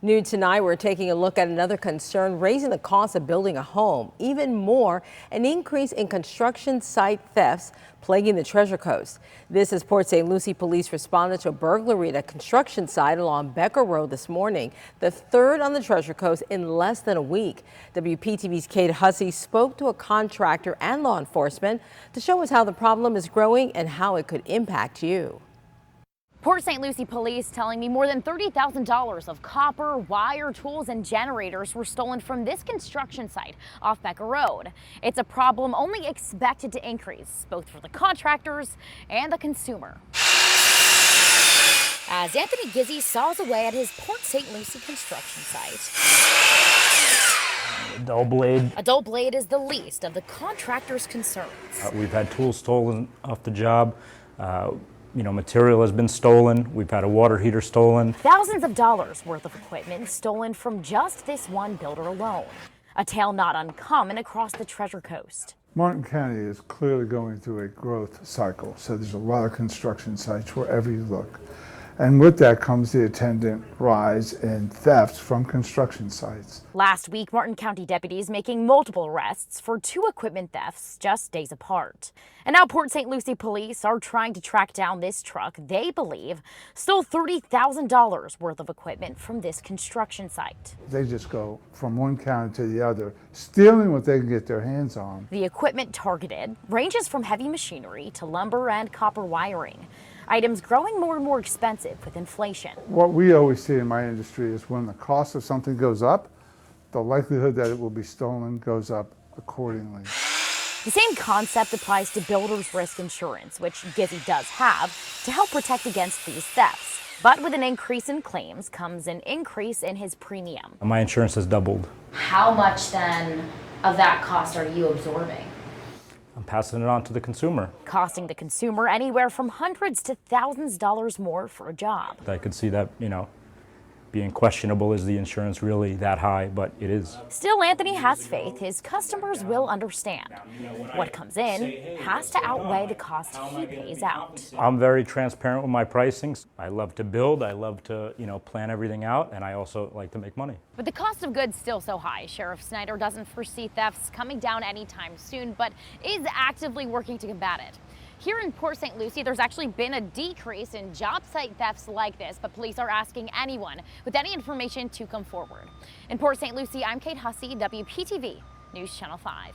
New tonight, we're taking a look at another concern raising the cost of building a home. Even more, an increase in construction site thefts plaguing the Treasure Coast. This is Port St. Lucie police responded to a burglary at a construction site along Becker Road this morning, the third on the Treasure Coast in less than a week. WPTV's Kate Hussey spoke to a contractor and law enforcement to show us how the problem is growing and how it could impact you. Port St. Lucie police telling me more than $30,000 of copper, wire, tools, and generators were stolen from this construction site off Becker Road. It's a problem only expected to increase, both for the contractors and the consumer. As Anthony Gizzi saws away at his Port St. Lucie construction site. A dull blade. A dull blade is the least of the contractor's concerns. We've had tools stolen off the job. Material has been stolen. We've had a water heater stolen. Thousands of dollars worth of equipment stolen from just this one builder alone. A tale not uncommon across the Treasure Coast. Martin County is clearly going through a growth cycle, so there's a lot of construction sites wherever you look. And with that comes the attendant rise in thefts from construction sites. Last week, Martin County deputies making multiple arrests for 2 equipment thefts just days apart. And now Port St. Lucie police are trying to track down this truck they believe stole $30,000 worth of equipment from this construction site. They just go from one county to the other, stealing what they can get their hands on. The equipment targeted ranges from heavy machinery to lumber and copper wiring. Items growing more and more expensive with inflation. What we always see in my industry is when the cost of something goes up, the likelihood that it will be stolen goes up accordingly. The same concept applies to builder's risk insurance, which Gizzi does have to help protect against these thefts. But with an increase in claims comes an increase in his premium. My insurance has doubled. How much then of that cost are you absorbing? I'm passing it on to the consumer. Costing the consumer anywhere from hundreds to thousands of dollars more for a job. I could see that, being questionable. Is the insurance really that high? But it is. Still, Anthony has faith his customers will understand. What comes in has to outweigh the cost he pays out. I'm very transparent with my pricings. I love to build. I love to, plan everything out. And I also like to make money. But the cost of goods still so high. Sheriff Snyder doesn't foresee thefts coming down anytime soon, but is actively working to combat it. Here in Port St. Lucie, there's actually been a decrease in job site thefts like this, but police are asking anyone with any information to come forward. In Port St. Lucie, I'm Kate Hussey, WPTV News Channel 5.